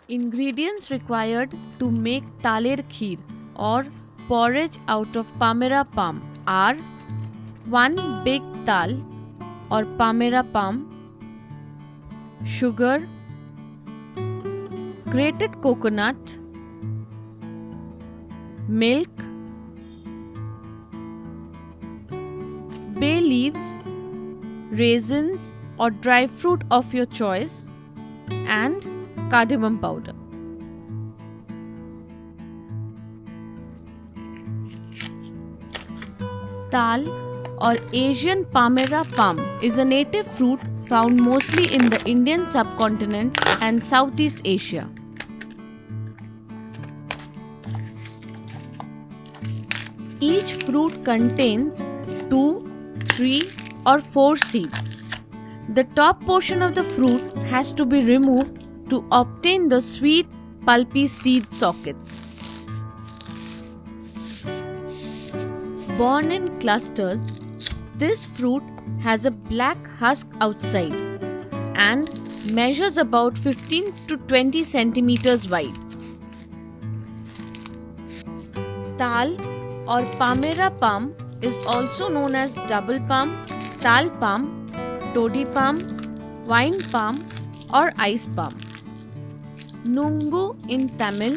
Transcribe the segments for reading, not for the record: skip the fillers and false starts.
Ingredients required to make taler kheer or porridge out of Palmyra palm are 1 big tal or Palmyra palm, sugar, grated coconut, milk, bay leaves, raisins or dry fruit of your choice, and cardamom powder. Tal or Asian Palmyra palm is a native fruit found mostly in the Indian subcontinent and Southeast Asia. Each fruit contains 2, 3 or 4 seeds. The top portion of the fruit has to be removed to obtain the sweet, pulpy seed sockets. Born in clusters, this fruit has a black husk outside and measures about 15 to 20 centimeters wide. Tal or Palmyra palm is also known as double palm, tal palm, toddy palm, wine palm or ice palm. Nungu in Tamil,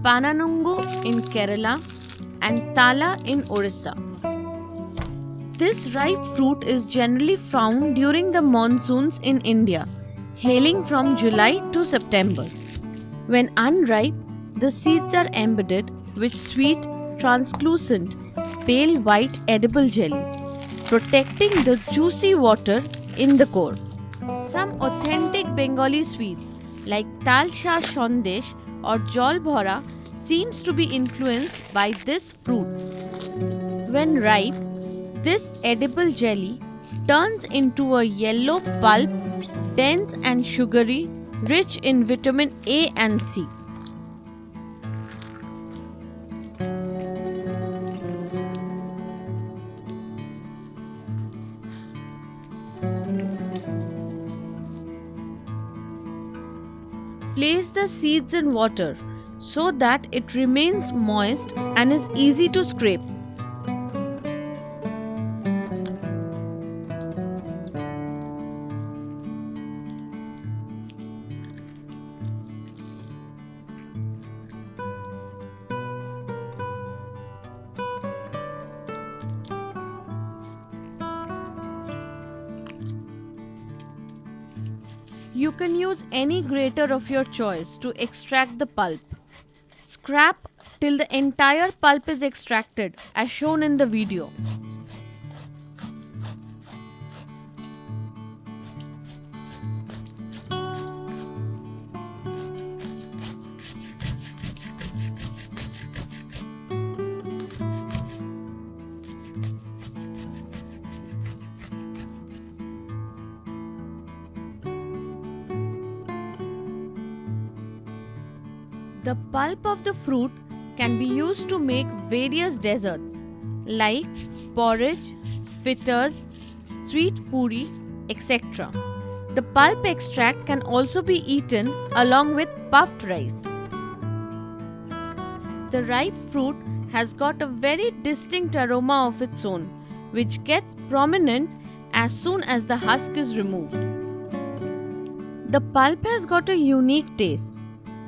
Pananungu in Kerala and Tala in Orissa. This ripe fruit is generally found during the monsoons in India, hailing from July to September. When unripe, the seeds are embedded with sweet, translucent, pale white edible jelly, protecting the juicy water in the core. Some authentic Bengali sweets like Talsha Shondesh or Jol Bhora seems to be influenced by this fruit. When ripe, this edible jelly turns into a yellow pulp, dense and sugary, rich in vitamin A and C. Place the seeds in water so that it remains moist and is easy to scrape. You can use any grater of your choice to extract the pulp. Scrap till the entire pulp is extracted as shown in the video. The pulp of the fruit can be used to make various desserts like porridge, fritters, sweet puri, etc. The pulp extract can also be eaten along with puffed rice. The ripe fruit has got a very distinct aroma of its own, which gets prominent as soon as the husk is removed. The pulp has got a unique taste.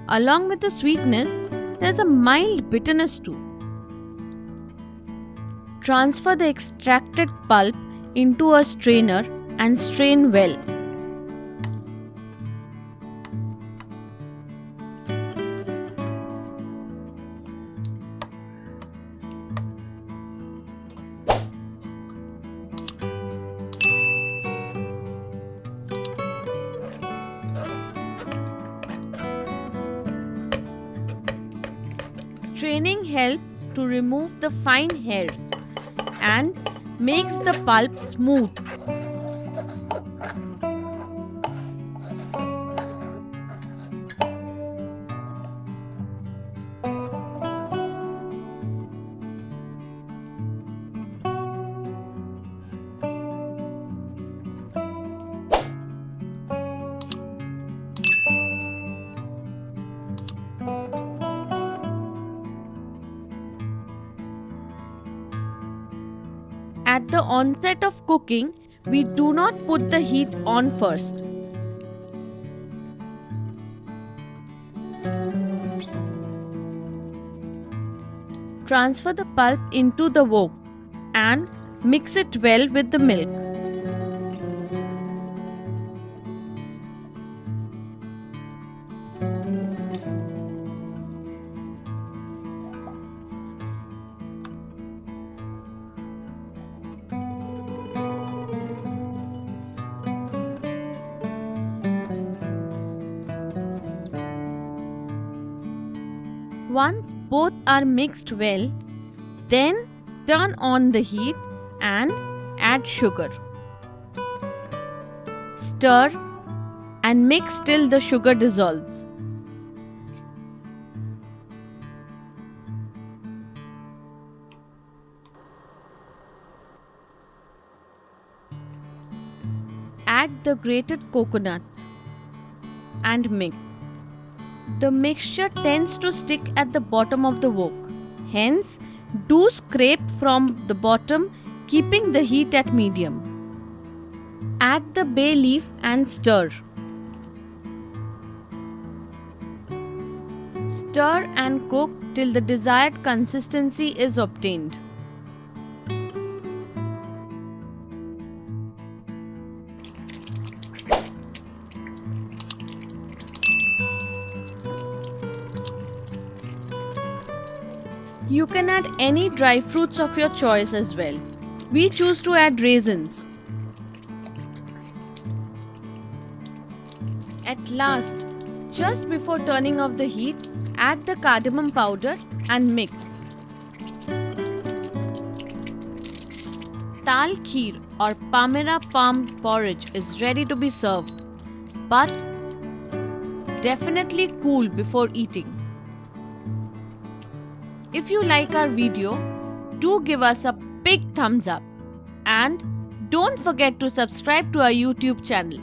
Along with the sweetness, there is a mild bitterness too. Transfer the extracted pulp into a strainer and strain well. Straining helps to remove the fine hairs and makes the pulp smooth. At the onset of cooking, we do not put the heat on first. Transfer the pulp into the wok and mix it well with the milk. Once both are mixed well, then turn on the heat and add sugar. Stir and mix till the sugar dissolves. Add the grated coconut and mix. The mixture tends to stick at the bottom of the wok. Hence, do scrape from the bottom, keeping the heat at medium. Add the bay leaf and stir. Stir and cook till the desired consistency is obtained. You can add any dry fruits of your choice as well. We choose to add raisins. At last, just before turning off the heat, add the cardamom powder and mix. Dal kheer or Palmyra palm porridge is ready to be served, but definitely cool before eating. If you like our video, do give us a big thumbs up and don't forget to subscribe to our YouTube channel.